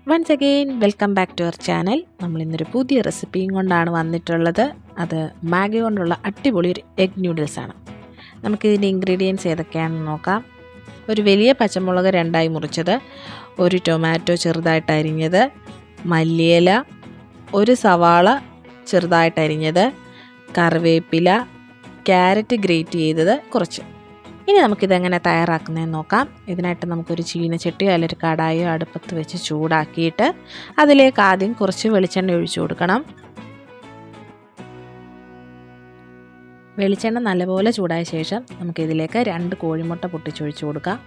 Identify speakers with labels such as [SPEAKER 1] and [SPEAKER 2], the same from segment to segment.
[SPEAKER 1] Once again welcome back to our channel. നമ്മൾ ഇന്നൊരു പുതിയ റെസിപ്പിയും കൊണ്ടാണ് വന്നിട്ടുള്ളത്. അത് മാഗി കൊണ്ടുള്ള അടിപൊളി ഒരു എഗ് നൂഡിൽസാണ്. നമുക്കിതിൻ്റെ ഇൻഗ്രീഡിയൻസ് ഏതൊക്കെയാണെന്ന് നോക്കാം. ഒരു വലിയ പച്ചമുളക് രണ്ടായി മുറിച്ചത്, ഒരു ടൊമാറ്റോ ചെറുതായിട്ട് അരിഞ്ഞത്, മല്ലിയില, ഒരു സവാള ചെറുതായിട്ട് അരിഞ്ഞത്, കറിവേപ്പില, ക്യാരറ്റ് ഗ്രേറ്റ് ചെയ്തത് കുറച്ച്. ഇനി നമുക്കിതെങ്ങനെ തയ്യാറാക്കുന്നതെന്ന് നോക്കാം. ഇതിനായിട്ട് നമുക്കൊരു ചീനച്ചട്ടിയോ അല്ലെങ്കിൽ ഒരു കടായോ അടുപ്പത്ത് വെച്ച് ചൂടാക്കിയിട്ട് അതിലേക്ക് ആദ്യം കുറച്ച് വെളിച്ചെണ്ണ ഒഴിച്ചു കൊടുക്കണം. വെളിച്ചെണ്ണ നല്ലപോലെ ചൂടായ ശേഷം നമുക്കിതിലേക്ക് 2 കോഴിമുട്ട പൊട്ടിച്ചൊഴിച്ചു കൊടുക്കാം.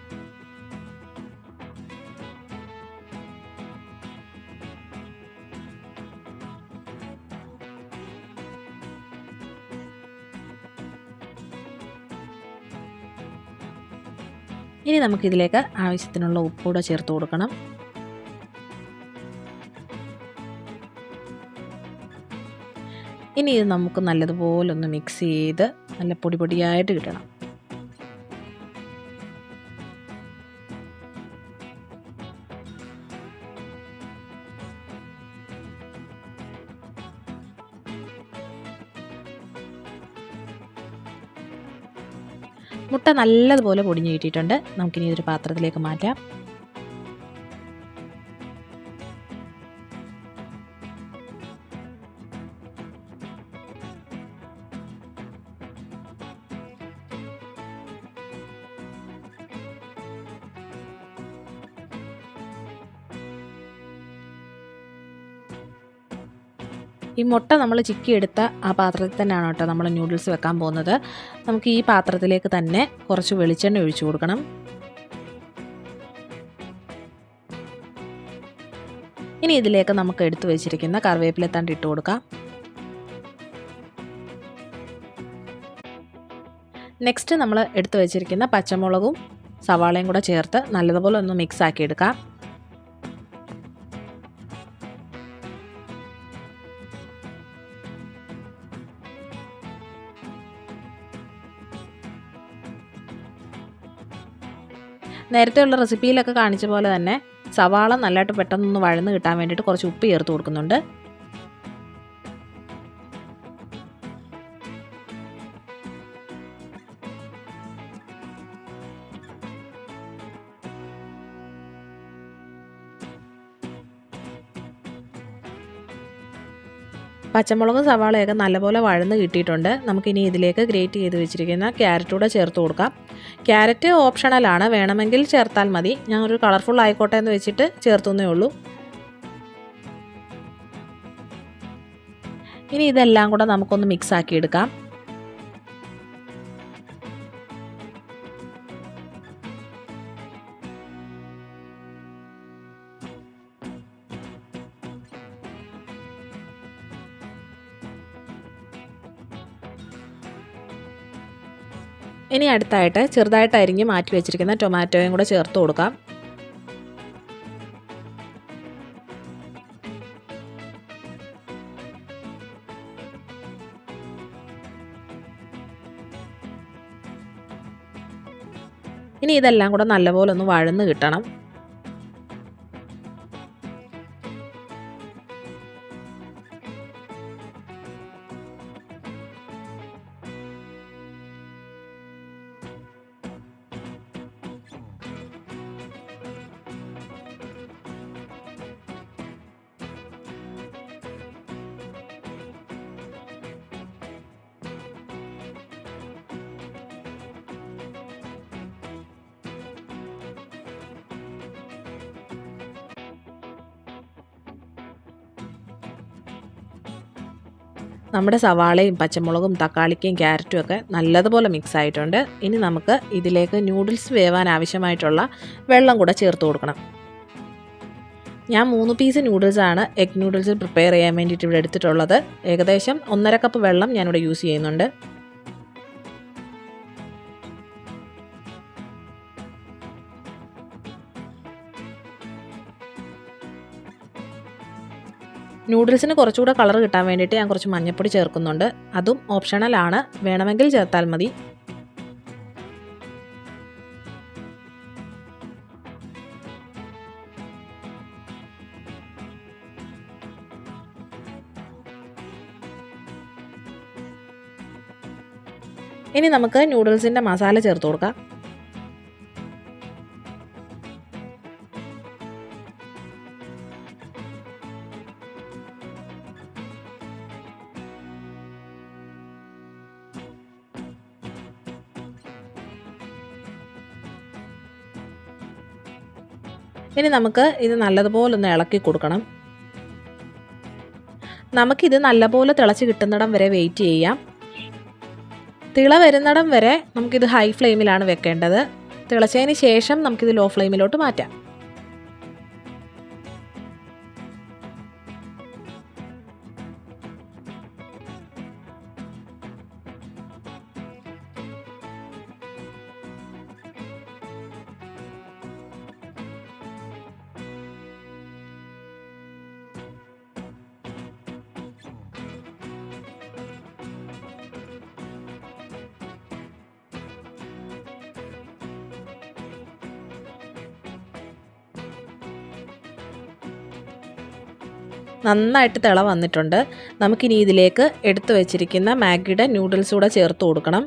[SPEAKER 1] ഇനി നമുക്കിതിലേക്ക് ആവശ്യത്തിനുള്ള ഉപ്പൂടെ ചേർത്ത് കൊടുക്കണം. ഇനി ഇത് നമുക്ക് നല്ലതുപോലെ ഒന്ന് മിക്സ് ചെയ്ത് നല്ല പൊടി പൊടിയായിട്ട് കിട്ടണം. മുട്ട നല്ലതുപോലെ പൊടിഞ്ഞ് കിട്ടിയിട്ടുണ്ട്. നമുക്കിനി ഇതൊരു പാത്രത്തിലേക്ക് മാറ്റാം. ഈ മുട്ട നമ്മൾ ചിക്കിയെടുത്ത ആ പാത്രത്തിൽ തന്നെയാണ് കേട്ടോ നമ്മൾ നൂഡിൽസ് വെക്കാൻ പോകുന്നത്. നമുക്ക് ഈ പാത്രത്തിലേക്ക് തന്നെ കുറച്ച് വെളിച്ചെണ്ണ ഒഴിച്ചു കൊടുക്കണം. ഇനി ഇതിലേക്ക് നമുക്ക് എടുത്തു വെച്ചിരിക്കുന്ന കറിവേപ്പില തണ്ട് ഇട്ട് കൊടുക്കാം. നെക്സ്റ്റ് നമ്മൾ എടുത്തു വെച്ചിരിക്കുന്ന പച്ചമുളകും സവാളയും കൂടെ ചേർത്ത് നല്ലതുപോലെ ഒന്ന് മിക്സ് ആക്കി എടുക്കാം. നേരത്തെയുള്ള റെസിപ്പിയിലൊക്കെ കാണിച്ച പോലെ തന്നെ സവാള നല്ലതായിട്ട് പെട്ടെന്നൊന്ന് വഴന്ന് കിട്ടാൻ വേണ്ടിയിട്ട് കുറച്ച് ഉപ്പ് ചേർത്ത് കൊടുക്കുന്നുണ്ട്. പച്ചമുളകും സവാളയൊക്കെ നല്ലപോലെ വഴന്ന് കിട്ടിയിട്ടുണ്ട്. നമുക്കിനി ഇതിലേക്ക് ഗ്രേറ്റ് ചെയ്ത് വെച്ചിരിക്കുന്ന ക്യാരറ്റ് കൂടെ ചേർത്ത് കൊടുക്കാം. ക്യാരറ്റ് ഓപ്ഷണലാണ്, വേണമെങ്കിൽ ചേർത്താൽ മതി. ഞാൻ ഒരു കളർഫുൾ ആയിക്കോട്ടെ എന്ന് വെച്ചിട്ട് ചേർത്തുന്നേ ഉള്ളൂ. ഇനി ഇതെല്ലാം കൂടെ നമുക്കൊന്ന് മിക്സ് ആക്കി എടുക്കാം. ഇനി അടുത്തായിട്ട് ചെറുതായിട്ട് അരിഞ്ഞ് മാറ്റി വെച്ചിരിക്കുന്ന ടൊമാറ്റോയും കൂടെ ചേർത്ത് കൊടുക്കാം. ഇനി ഇതെല്ലാം കൂടെ നല്ലപോലെ ഒന്ന് വഴന്ന് കിട്ടണം. നമ്മുടെ സവാളയും പച്ചമുളകും തക്കാളിക്കയും ക്യാരറ്റും ഒക്കെ നല്ലതുപോലെ മിക്സ് ആയിട്ടുണ്ട്. ഇനി നമുക്ക് ഇതിലേക്ക് നൂഡിൽസ് വേവാൻ ആവശ്യമായിട്ടുള്ള വെള്ളം കൂടെ ചേർത്ത് കൊടുക്കണം. ഞാൻ 3 പീസ് നൂഡിൽസാണ് എഗ് നൂഡിൽസ് പ്രിപ്പയർ ചെയ്യാൻ വേണ്ടിയിട്ട് ഇവിടെ എടുത്തിട്ടുള്ളത്. ഏകദേശം 1.5 കപ്പ് വെള്ളം ഞാനിവിടെ യൂസ് ചെയ്യുന്നുണ്ട്. നൂഡിൽസിന് കുറച്ചുകൂടെ കളർ കിട്ടാൻ വേണ്ടിയിട്ട് ഞാൻ കുറച്ച് മഞ്ഞൾപ്പൊടി ചേർക്കുന്നുണ്ട്. അതും ഓപ്ഷണലാണ്, വേണമെങ്കിൽ ചേർത്താൽ മതി. ഇനി നമുക്ക് നൂഡിൽസിൻ്റെ മസാല ചേർത്ത് കൊടുക്കാം. ഇനി നമുക്ക് ഇത് നല്ലതുപോലെ ഒന്ന് ഇളക്കി കൊടുക്കണം. നമുക്കിത് നല്ലപോലെ തിളച്ച് കിട്ടുന്നിടം വരെ വെയിറ്റ് ചെയ്യാം. തിള വരുന്നിടം വരെ നമുക്കിത് ഹൈ ഫ്ലെയിമിലാണ് വെക്കേണ്ടത്. തിളച്ചതിന് ശേഷം നമുക്കിത് ലോ ഫ്ലെയിമിലോട്ട് മാറ്റാം. നന്നായിട്ട് തിള വന്നിട്ടുണ്ട്. നമുക്കിനി ഇതിലേക്ക് എടുത്തു വെച്ചിരിക്കുന്ന മാഗിയുടെ നൂഡിൽസ് കൂടെ ചേർത്ത് കൊടുക്കണം.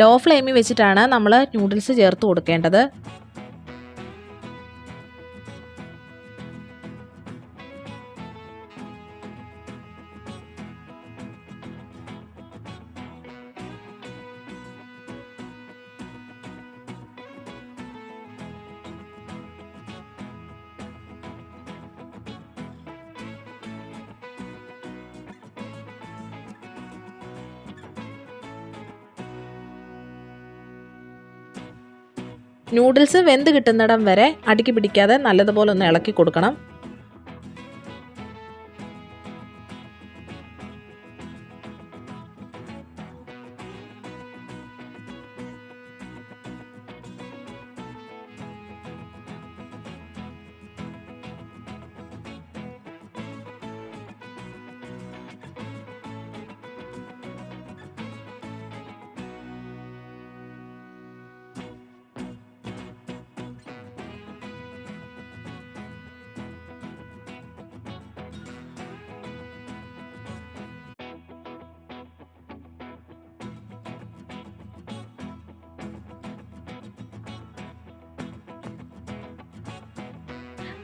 [SPEAKER 1] ലോ ഫ്ലെയിമിൽ വെച്ചിട്ടാണ് നമ്മൾ നൂഡിൽസ് ചേർത്ത് കൊടുക്കേണ്ടത്. നൂഡിൽസ് വെന്ത് കിട്ടുന്നിടം വരെ അടിക്ക് പിടിക്കാതെ നല്ലതുപോലെ ഒന്ന് ഇളക്കി കൊടുക്കണം.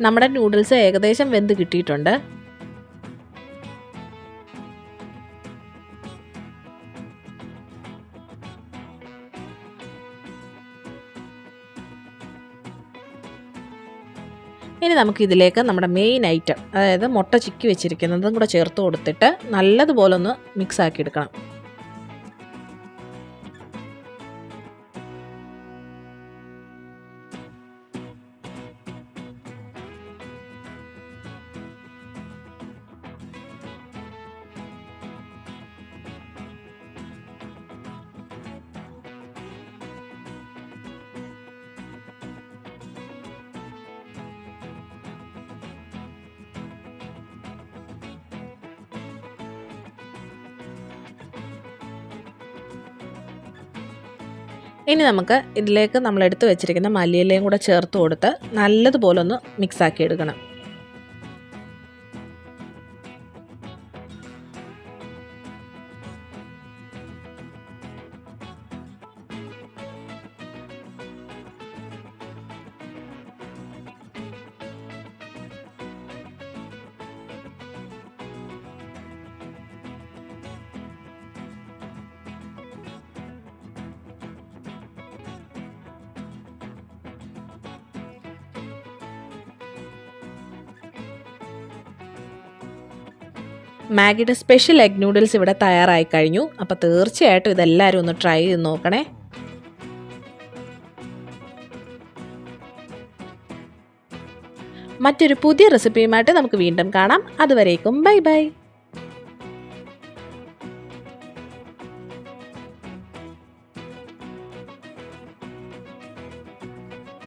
[SPEAKER 1] നമ്മുടെ നൂഡിൽസ് ഏകദേശം വെന്ത് കിട്ടിയിട്ടുണ്ട്. ഇനി നമുക്ക് ഇതിലേക്ക് നമ്മുടെ മെയിൻ ഐറ്റം, അതായത് മുട്ട ചിക്കി വെച്ചിരിക്കുന്നതും കൂടെ ചേർത്ത് കൊടുത്തിട്ട് നല്ലതുപോലെ ഒന്ന് മിക്സ് ആക്കി എടുക്കണം. ഇനി നമുക്ക് ഇതിലേക്ക് നമ്മൾ എടുത്തു വെച്ചിരിക്കുന്ന മല്ലിയിലയും കൂടെ ചേർത്ത് കൊടുത്ത് നല്ലതുപോലെ ഒന്ന് മിക്സ് ആക്കി എടുക്കണം. മാഗിയുടെ സ്പെഷ്യൽ എഗ് നൂഡിൽസ് ഇവിടെ തയ്യാറായി കഴിഞ്ഞു. അപ്പോൾ തീർച്ചയായിട്ടും ഇതെല്ലാവരും ഒന്ന് ട്രൈ ചെയ്ത് നോക്കണേ. മറ്റൊരു പുതിയ റെസിപ്പിയുമായിട്ട് നമുക്ക് വീണ്ടും കാണാം. അതുവരേക്കും ബൈ ബൈ.